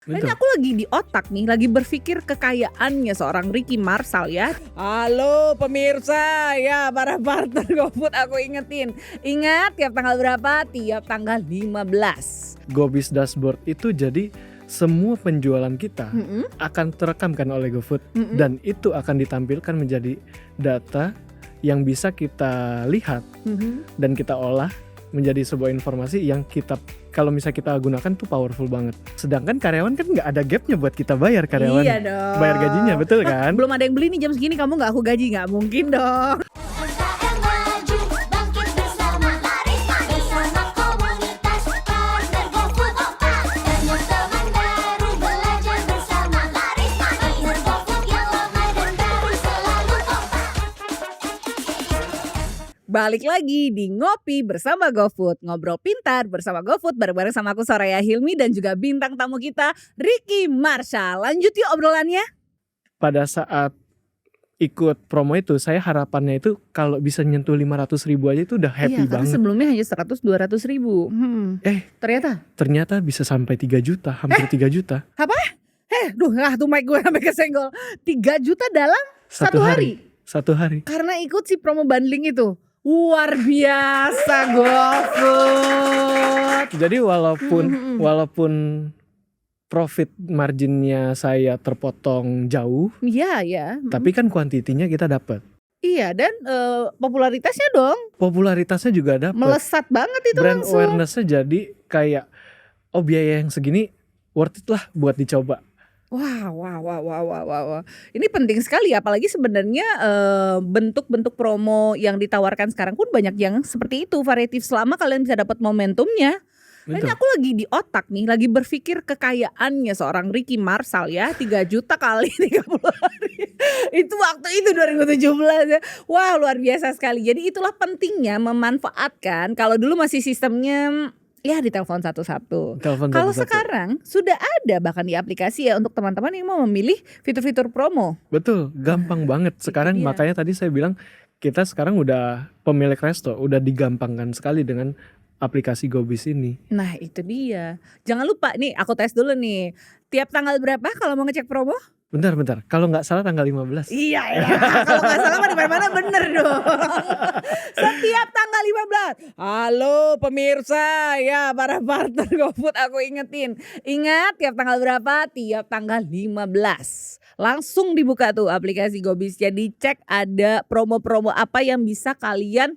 Ini Betul. aku lagi di otak nih, lagi berpikir kekayaannya seorang Ricky Marshall ya. Halo pemirsa, ya para partner GoFood aku ingetin. Ingat tiap tanggal berapa? Tiap tanggal 15. GoBiz Dashboard itu jadi semua penjualan kita Mm-mm, akan terekamkan oleh GoFood mm-mm. dan itu akan ditampilkan menjadi data yang bisa kita lihat Mhm. dan kita olah menjadi sebuah informasi yang kita kalau misalnya kita gunakan tuh powerful banget. Sedangkan karyawan kan nggak ada gapnya buat kita bayar karyawan. Iya dong. Bayar gajinya, betul kan? Belum ada yang beli nih jam segini kamu nggak aku gaji, nggak mungkin dong. UMKM maju, bangkit bersama, mari bersama komunitas partner GoFood. Banyak teman baru belajar bersama, mari partner GoFood yang lama dan baru selalu kompak. Balik lagi di Ngopi bersama GoFood. Ngobrol pintar bersama GoFood bareng-bareng sama aku Soraya Hilmi dan juga bintang tamu kita Ricky Marshall. Lanjut yuk obrolannya. Pada saat ikut promo itu, saya harapannya itu kalau bisa nyentuh 500.000 aja itu udah happy Iya, karena banget. sebelumnya hanya 100-200 ribu. Ternyata Ternyata bisa sampai 3 juta, hampir 3 juta. tuh mic gue sampai kesenggol. 3 juta dalam satu hari. Satu hari. Karena ikut si promo bundling itu. Luar biasa GoFood. Jadi walaupun profit marginnya saya terpotong jauh, Iya ya. tapi kan kuantitinya kita dapat. Iya dan popularitasnya dong Popularitasnya juga dapat. melesat banget itu Brand langsung. awareness-nya jadi kayak biaya yang segini worth it lah buat dicoba. Wah. Ini penting sekali apalagi sebenarnya bentuk-bentuk promo yang ditawarkan sekarang pun banyak yang seperti itu, variatif selama kalian bisa dapat momentumnya. Ini Betul. aku lagi di otak nih, lagi berpikir kekayaannya seorang Ricky Marshall ya, 3 juta kali 30 hari. Itu waktu itu 2017 ya. Wah, luar biasa sekali. Jadi itulah pentingnya memanfaatkan kalau dulu masih sistemnya ya di telepon satu-satu. Telepon Kalau satu-satu. sekarang sudah ada bahkan di aplikasi ya untuk teman-teman yang mau memilih fitur-fitur promo. Betul, gampang banget. Sekarang dia. makanya tadi saya bilang kita sekarang udah pemilik resto, udah digampangkan sekali dengan aplikasi GoBiz ini. Nah itu dia. Jangan lupa nih aku tes dulu nih. Tiap tanggal berapa kalau mau ngecek promo? Bentar, kalau nggak salah tanggal 15. Iya ya. Kalau nggak salah mah di mana-mana bener dong. Setiap tanggal 15. Halo pemirsa, ya para partner GoFood aku ingetin. Ingat tiap tanggal berapa? Tiap tanggal 15. Langsung dibuka tuh aplikasi GoBiz. Jadi cek ada promo-promo apa yang bisa kalian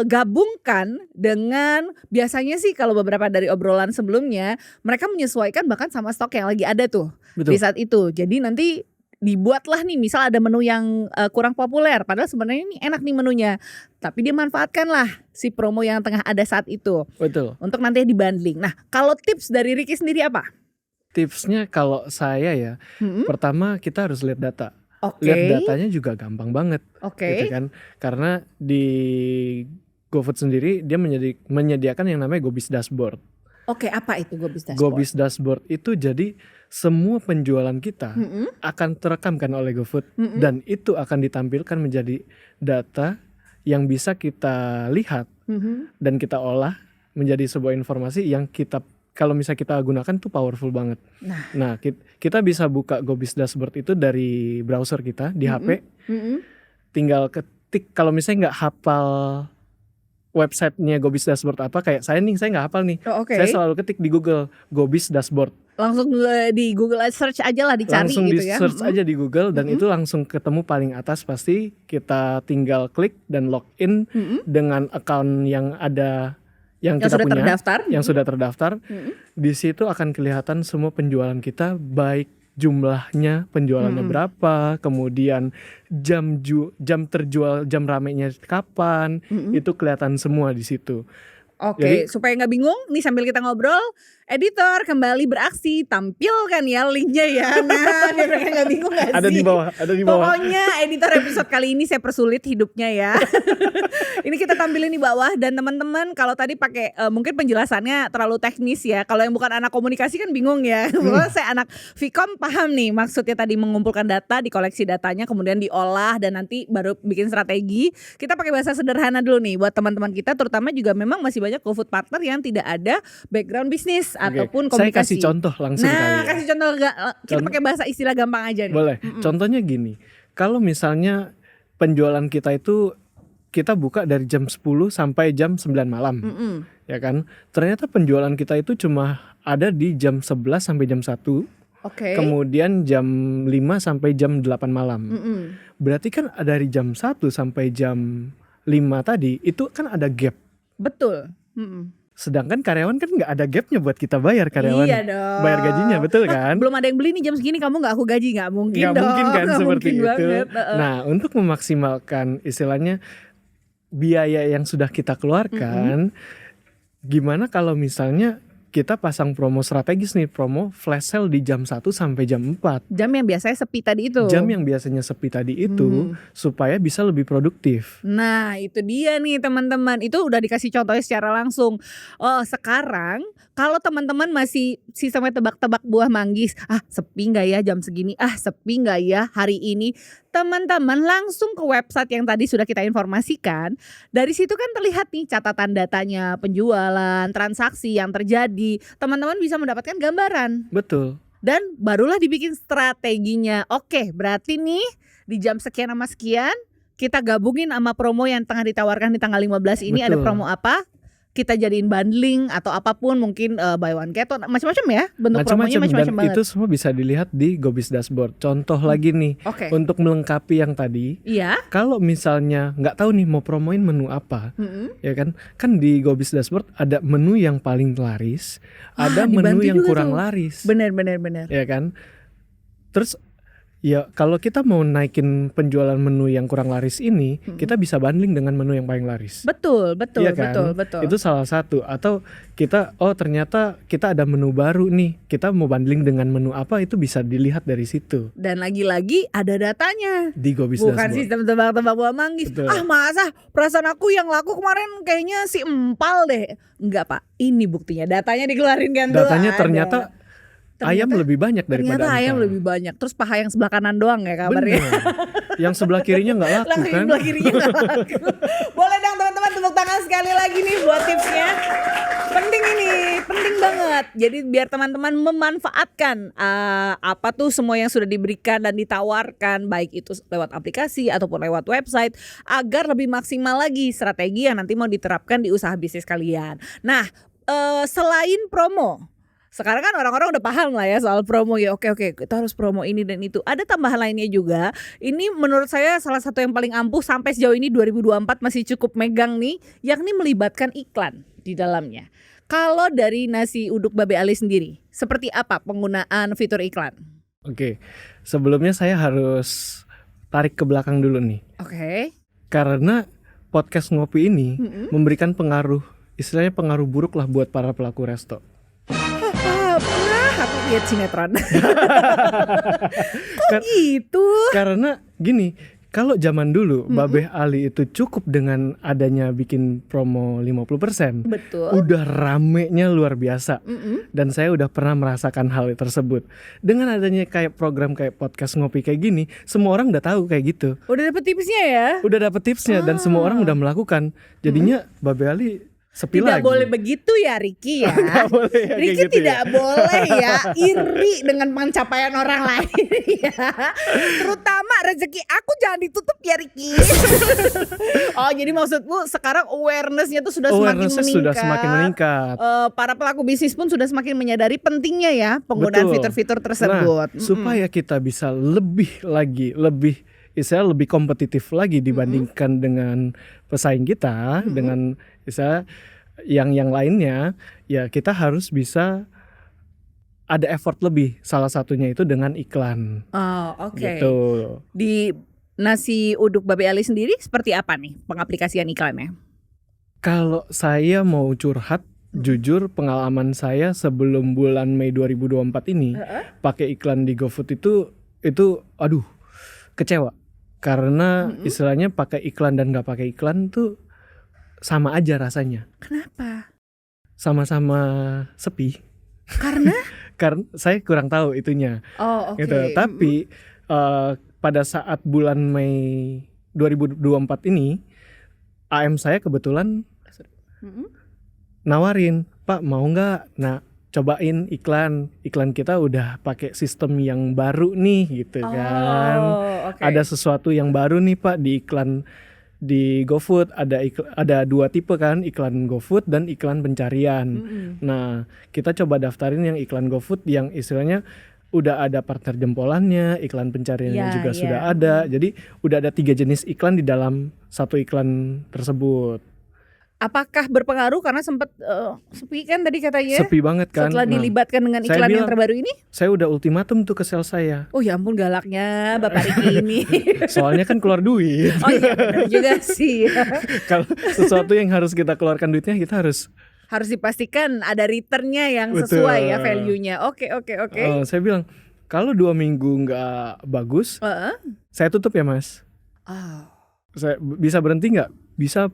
gabungkan dengan biasanya sih kalau beberapa dari obrolan sebelumnya mereka menyesuaikan bahkan sama stok yang lagi ada tuh di Betul. saat itu. Jadi nanti dibuatlah nih misal ada menu yang kurang populer padahal sebenarnya ini enak nih menunya. Tapi dia manfaatkanlah si promo yang tengah ada saat itu Betul. untuk nanti dibundling. Nah, kalau tips dari Ricky sendiri apa? Tipsnya kalau saya ya, pertama kita harus lihat data. Oke. Lihat datanya juga gampang banget, Oke. gitu kan? Karena di GoFood sendiri dia menyediakan yang namanya GoBiz Dashboard. Oke, apa itu GoBiz Dashboard? GoBiz Dashboard itu jadi semua penjualan kita Mm-mm. akan terekamkan oleh GoFood Mm-mm. dan itu akan ditampilkan menjadi data yang bisa kita lihat Mhm. dan kita olah menjadi sebuah informasi yang kita kalau misalnya kita gunakan tuh powerful banget. Nah, kita bisa buka GoBiz Dashboard itu dari browser kita di HP, Mhm. tinggal ketik kalau misalnya nggak hafal websitenya GoBiz Dashboard apa, kayak saya nggak hafal nih. Oh, oke. Saya selalu ketik di Google GoBiz Dashboard. Langsung di Google search aja lah, dicari Langsung gitu di ya. search aja di Google dan Mm-mm. itu langsung ketemu paling atas, pasti kita tinggal klik dan login Mm-mm. dengan account yang ada yang Yang kita sudah punya, terdaftar. yang sudah terdaftar. Mm-mm. Di situ akan kelihatan semua penjualan kita, baik jumlahnya, penjualannya berapa, kemudian jam terjual, jam ramenya kapan, itu kelihatan semua di situ. Oke, Jadi- supaya nggak bingung, nih sambil kita ngobrol, editor kembali beraksi, tampilkan ya linknya ya. Nah, biar mereka nggak bingung nggak sih? Ada di bawah. Pokoknya editor episode kali ini saya persulit hidupnya ya. Ini kita tampilin di bawah dan teman-teman kalau tadi pakai mungkin penjelasannya terlalu teknis ya. Kalau yang bukan anak komunikasi kan bingung ya. Pokoknya saya anak Vkom paham nih maksudnya tadi mengumpulkan data, dikoleksi datanya kemudian diolah dan nanti baru bikin strategi. Kita pakai bahasa sederhana dulu nih buat teman-teman kita terutama juga memang masih banyak GoFood partner yang tidak ada background bisnis ataupun Saya komunikasi. kasih contoh langsung kali Nah, ya. kasih contoh kita pakai bahasa istilah gampang aja nih. Boleh. Contohnya gini, kalau misalnya penjualan kita itu kita buka dari jam 10 sampai jam 9 malam, ya kan? Ternyata penjualan kita itu cuma ada di jam 11 sampai jam 1, Oke. kemudian jam 5 sampai jam 8 malam. Berarti kan dari jam 1 sampai jam 5 tadi itu kan ada gap. Betul. Sedangkan karyawan kan nggak ada gapnya buat kita bayar karyawan. Iya dong. Bayar gajinya, betul kan? Belum ada yang beli nih jam segini kamu nggak aku gaji, nggak mungkin Nggak dong. mungkin kan Nggak seperti mungkin itu. banget. Nah, untuk memaksimalkan istilahnya biaya yang sudah kita keluarkan, gimana kalau misalnya kita pasang promo strategis nih, promo flash sale di jam 1 sampai jam 4. Jam yang biasanya sepi tadi itu. Jam yang biasanya sepi tadi itu supaya bisa lebih produktif. Nah itu dia nih teman-teman, itu udah dikasih contohnya secara langsung. Oh sekarang kalau teman-teman masih sistemnya tebak-tebak buah manggis, sepi nggak ya jam segini, sepi nggak ya hari ini, teman-teman langsung ke website yang tadi sudah kita informasikan. Dari situ kan terlihat nih catatan datanya, penjualan, transaksi yang terjadi, teman-teman bisa mendapatkan gambaran. Betul. Dan barulah dibikin strateginya. Oke, berarti nih di jam sekian sama sekian kita gabungin sama promo yang tengah ditawarkan di tanggal 15 ini. Betul. Ada promo apa? Kita jadiin bundling atau apapun, mungkin buy one get one, macam-macam ya. Bentuk promonya Macam-macam, macam-macam dan banget. itu semua bisa dilihat di Gobis Dashboard. Contoh lagi nih, Oke. untuk melengkapi yang tadi, Iya. kalau misalnya nggak tahu nih mau promoin menu apa, ya kan di Gobis Dashboard ada menu yang paling laris, ada menu dibantu yang juga kurang tuh. laris, Benar. ya kan. Terus ya kalau kita mau naikin penjualan menu yang kurang laris ini, kita bisa bundling dengan menu yang paling laris. Betul, Iya kan? betul. Itu salah satu. Atau kita, ternyata kita ada menu baru nih, kita mau bundling dengan menu apa, itu bisa dilihat dari situ Dan lagi-lagi ada datanya. di Gobis Bukan Dashboard. sistem tebak-tebak buah manggis. Betul. Masa perasaan aku yang laku kemarin kayaknya si empal deh. Enggak Pak, ini buktinya. Datanya dikeluarin kan tuh, Datanya ada. ternyata ayam lebih banyak daripada Ternyata ayam empal. lebih banyak. Terus paha yang sebelah kanan doang ya kabarnya. Bener. Yang sebelah kirinya nggak laku kan? Sebelah kirinya nggak laku. Boleh dong teman-teman tepuk tangan sekali lagi nih buat tipsnya. Penting ini, penting banget. Jadi biar teman-teman memanfaatkan apa tuh semua yang sudah diberikan dan ditawarkan, baik itu lewat aplikasi ataupun lewat website, agar lebih maksimal lagi strategi yang nanti mau diterapkan di usaha bisnis kalian. Nah, selain promo, sekarang kan orang-orang udah paham lah ya soal promo ya. Oke, kita harus promo ini dan itu. Ada tambahan lainnya juga. Ini menurut saya salah satu yang paling ampuh sampai sejauh ini 2024 masih cukup megang nih, yakni melibatkan iklan di dalamnya. Kalau dari nasi uduk Babe Ali sendiri, seperti apa penggunaan fitur iklan? Oke, sebelumnya saya harus tarik ke belakang dulu nih. Oke. Karena podcast ngopi ini memberikan pengaruh, istilahnya pengaruh buruk lah buat para pelaku resto. Pernah aku lihat sinetron. Kok gitu? Karena gini, kalau zaman dulu Babe Ali itu cukup dengan adanya bikin promo 50%. Betul. Udah ramenya luar biasa. Dan saya udah pernah merasakan hal tersebut. Dengan adanya kayak program kayak podcast ngopi kayak gini, semua orang udah tahu kayak gitu. Udah dapet tipsnya ya? Udah dapet tipsnya dan semua orang udah melakukan. Jadinya Babe Ali sepi Tidak lagi. boleh begitu ya Ricky ya. Nggak boleh ya, kayak Ricky gitu tidak ya. boleh ya iri dengan pencapaian orang lain ya. Terutama rezeki aku jangan ditutup ya Ricky. Oh jadi maksudmu sekarang awareness-nya tuh sudah semakin Awareness-nya meningkat. sudah semakin meningkat. Para pelaku bisnis pun sudah semakin menyadari pentingnya ya penggunaan Betul. fitur-fitur tersebut. Nah, supaya kita bisa lebih lebih kompetitif lagi dibandingkan dengan pesaing kita, dengan yang lainnya, ya kita harus bisa ada effort lebih. Salah satunya itu dengan iklan. Oh oke. Gitu. Di nasi uduk Babe Ali sendiri seperti apa nih pengaplikasian iklannya? Kalau saya mau curhat, jujur pengalaman saya sebelum bulan Mei 2024 ini pakai iklan di GoFood itu aduh kecewa. Karena istilahnya pakai iklan dan nggak pakai iklan tuh sama aja rasanya. Kenapa? Sama-sama sepi. Karena? Karena saya kurang tahu itunya. Oh oke. Gitu. Tapi pada saat bulan Mei 2024 ini, AM saya kebetulan nawarin, Pak mau nggak? Nah cobain iklan kita udah pakai sistem yang baru nih gitu kan. oke. Ada sesuatu yang baru nih Pak di iklan di GoFood, ada 2 tipe kan, iklan GoFood dan iklan pencarian. Nah, kita coba daftarin yang iklan GoFood yang istilahnya udah ada partner jempolannya, iklan pencariannya Ya, juga ya. sudah ada. Jadi udah ada 3 jenis iklan di dalam satu iklan tersebut. Apakah berpengaruh karena sempat sepi kan tadi katanya? Sepi banget kan. Setelah Nah, dilibatkan dengan saya iklan yang bilang- terbaru ini? saya udah ultimatum tuh ke sales saya. Oh ya ampun galaknya Bapak Riki ini. Soalnya kan keluar duit. Oh iya benar juga sih. Kalau sesuatu yang harus kita keluarkan duitnya, kita harus Harus dipastikan ada returnnya yang Betul. sesuai ya value-nya. Oke. saya bilang kalau 2 minggu nggak bagus, Heeh. saya tutup ya Mas. Oh. Saya bisa berhenti nggak? Bisa.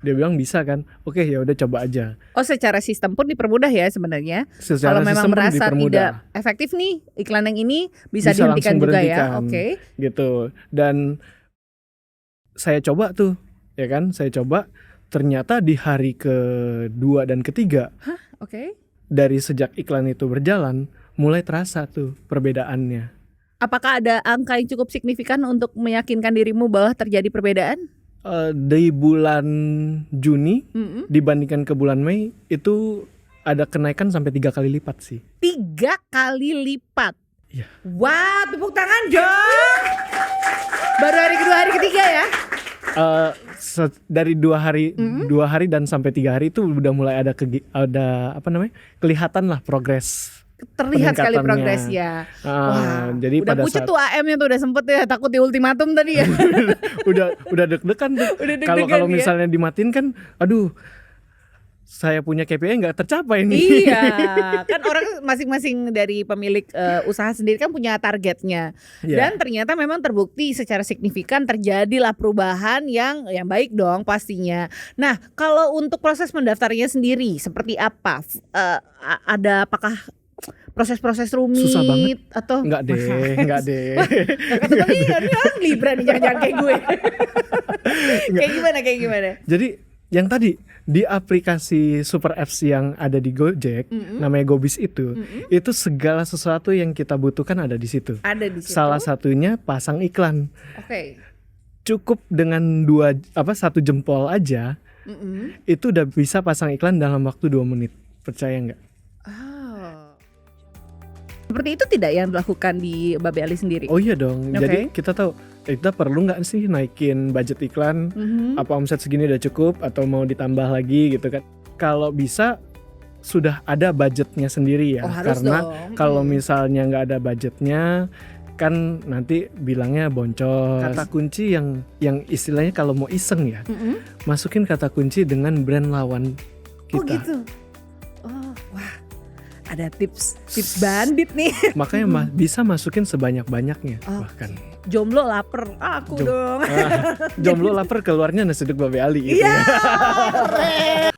Dia bilang bisa kan. Oke, ya udah coba aja. Oh secara sistem pun dipermudah ya sebenarnya. Secara Kalau memang sistem pun merasa dipermudah. tidak efektif nih iklan yang ini bisa Bisa dihentikan langsung juga berhentikan. ya. Oke. Gitu. Dan saya coba tuh, ya kan? Saya coba ternyata di hari kedua dan ketiga Oke. dari sejak iklan itu berjalan mulai terasa tuh perbedaannya. Apakah ada angka yang cukup signifikan untuk meyakinkan dirimu bahwa terjadi perbedaan? Di bulan Juni Mm-mm. dibandingkan ke bulan Mei itu ada kenaikan sampai 3 kali lipat sih. 3 kali lipat. Iya. Wah, tepuk tangan dong. Baru hari kedua, hari ketiga ya. Dari 2 hari dan sampai 3 hari itu udah mulai ada kelihatan lah progres. Terlihat sekali peningkatannya. progresnya. Wah, Jadi udah pada pucet saat tuh AM-nya tuh udah sempet ya takut di ultimatum tadi ya. udah deg-degan tuh. Udah deg-degan Kalau ya. misalnya dimatiin kan, aduh, saya punya KPI nggak tercapai nih. Iya, kan orang masing-masing dari pemilik usaha sendiri kan punya targetnya. Iya. Dan ternyata memang terbukti secara signifikan terjadilah perubahan yang baik dong pastinya. Nah, kalau untuk proses mendaftarnya sendiri seperti apa? Apakah proses-proses rumit Susah banget. atau Enggak deh. Tapi ini orang Libra nih jangan kayak gue. kayak gimana? Jadi yang tadi di aplikasi super apps yang ada di Gojek, namanya Gobis itu segala sesuatu yang kita butuhkan ada di situ. Ada di situ. Salah satunya pasang iklan. Oke. Cukup dengan 1 jempol aja, itu udah bisa pasang iklan dalam waktu 2 menit. Percaya nggak? Oh. Seperti itu tidak yang dilakukan di Babe Ali sendiri? Oh iya dong. Oke. Jadi kita tahu kita perlu nggak sih naikin budget iklan? Apa omset segini udah cukup atau mau ditambah lagi gitu kan? Kalau bisa sudah ada budgetnya sendiri ya. Oh, harus Karena dong. kalau misalnya nggak ada budgetnya kan nanti bilangnya boncos. Kata kunci yang istilahnya kalau mau iseng ya, masukin kata kunci dengan brand lawan kita. Oh gitu. Oh, wah. Ada tips bandit nih. Makanya bisa masukin sebanyak-banyaknya Oke. bahkan. Jomblo lapar, aku dong. Jomblo lapar keluarnya nasi uduk Babe Ali gitu Iya. ya. Keren.